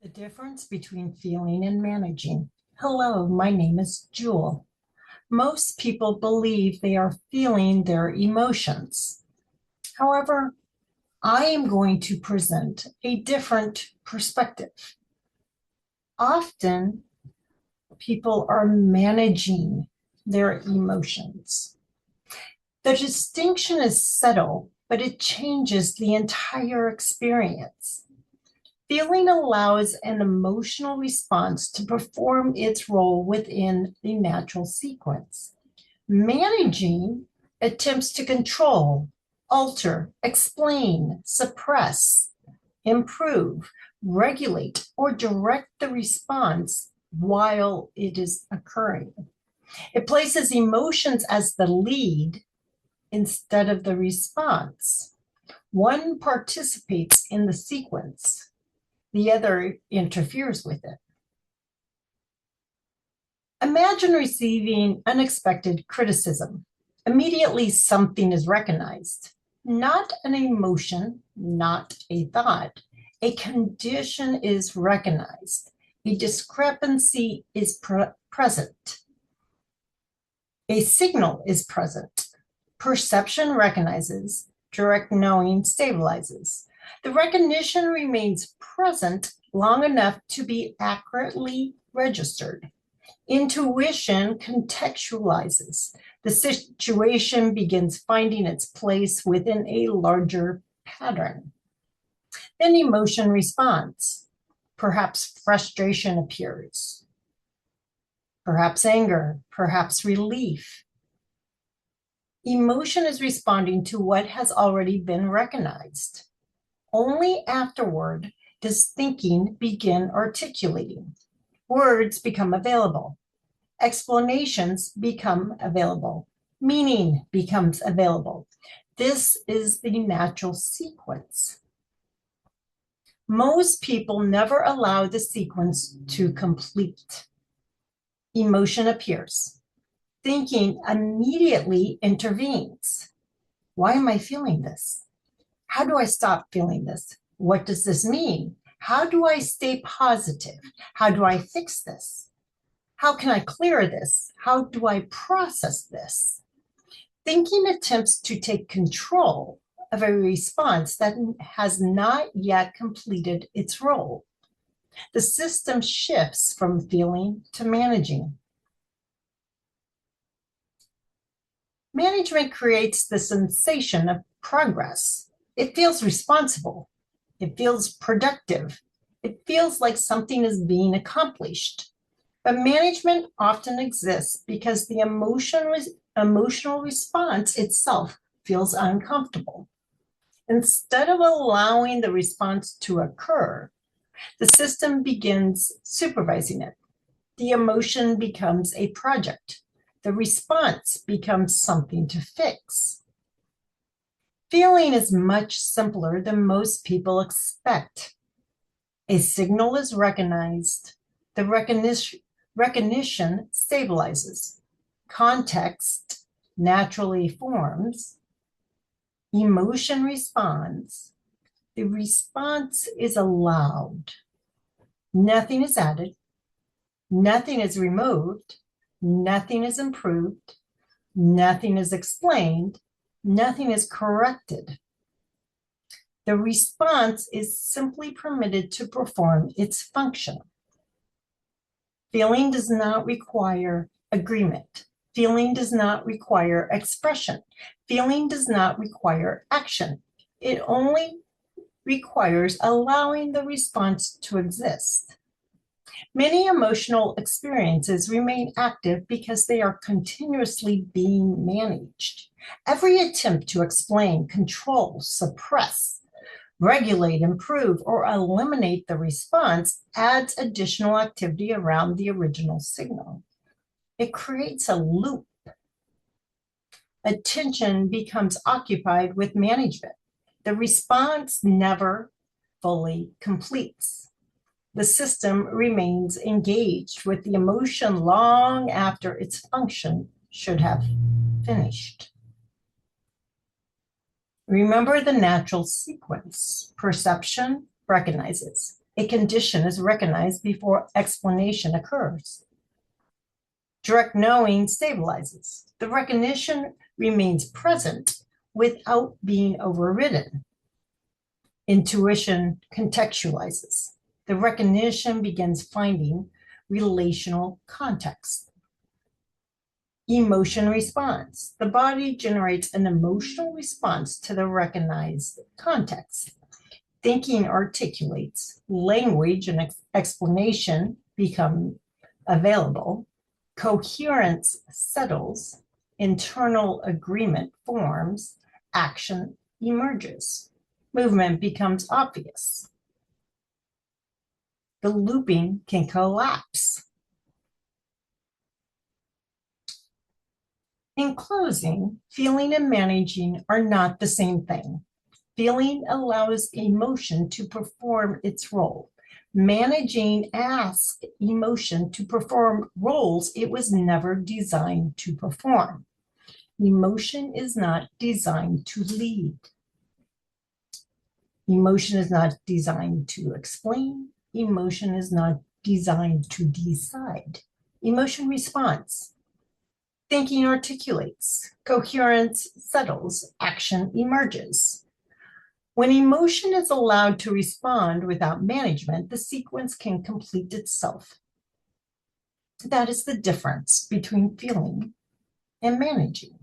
The difference between feeling and managing. Hello, my name is Jewel. Most people believe they are feeling their emotions. However, I am going to present a different perspective. Often, people are managing their emotions. The distinction is subtle, but it changes the entire experience. Feeling allows an emotional response to perform its role within the natural sequence. Managing attempts to control, alter, explain, suppress, improve, regulate, or direct the response while it is occurring. It places emotions as the lead instead of the response. One participates in the sequence, the other interferes with it. Imagine receiving unexpected criticism. Immediately, something is recognized. Not an emotion, not a thought. A condition is recognized. A discrepancy is present. A signal is present. Perception recognizes. Direct knowing stabilizes. The recognition remains present long enough to be accurately registered. Intuition contextualizes. The situation begins finding its place within a larger pattern. Then emotion responds. Perhaps frustration appears. Perhaps anger. Perhaps relief. Emotion is responding to what has already been recognized. Only afterward does thinking begin articulating. Words become available. Explanations become available. Meaning becomes available. This is the natural sequence. Most people never allow the sequence to complete. Emotion appears. Thinking immediately intervenes. Why am I feeling this? How do I stop feeling this? What does this mean? How do I stay positive? How do I fix this? How can I clear this? How do I process this? Thinking attempts to take control of a response that has not yet completed its role. The system shifts from feeling to managing. Management creates the sensation of progress. It feels responsible. It feels productive. It feels like something is being accomplished. But management often exists because the emotional response itself feels uncomfortable. Instead of allowing the response to occur, the system begins supervising it. The emotion becomes a project. The response becomes something to fix. Feeling is much simpler than most people expect. A signal is recognized. The recognition stabilizes. Context naturally forms. Emotion responds. The response is allowed. Nothing is added. Nothing is removed. Nothing is improved. Nothing is explained. Nothing is corrected. The response is simply permitted to perform its function. Feeling does not require agreement. Feeling does not require expression. Feeling does not require action. It only requires allowing the response to exist. Many emotional experiences remain active because they are continuously being managed. Every attempt to explain, control, suppress, regulate, improve, or eliminate the response adds additional activity around the original signal. It creates a loop. Attention becomes occupied with management. The response never fully completes. The system remains engaged with the emotion long after its function should have finished. Remember the natural sequence. Perception recognizes. A condition is recognized before explanation occurs. Direct knowing stabilizes. The recognition remains present without being overridden. Intuition contextualizes. The recognition begins finding relational context. Emotion response. The body generates an emotional response to the recognized context. Thinking articulates. Language and explanation become available. Coherence settles. Internal agreement forms. Action emerges. Movement becomes obvious. The looping can collapse. In closing, feeling and managing are not the same thing. Feeling allows emotion to perform its role. Managing asks emotion to perform roles it was never designed to perform. Emotion is not designed to lead. Emotion is not designed to explain. Emotion is not designed to decide. Emotion responds. Thinking articulates. Coherence settles. Action emerges. When emotion is allowed to respond without management, the sequence can complete itself. That is the difference between feeling and managing.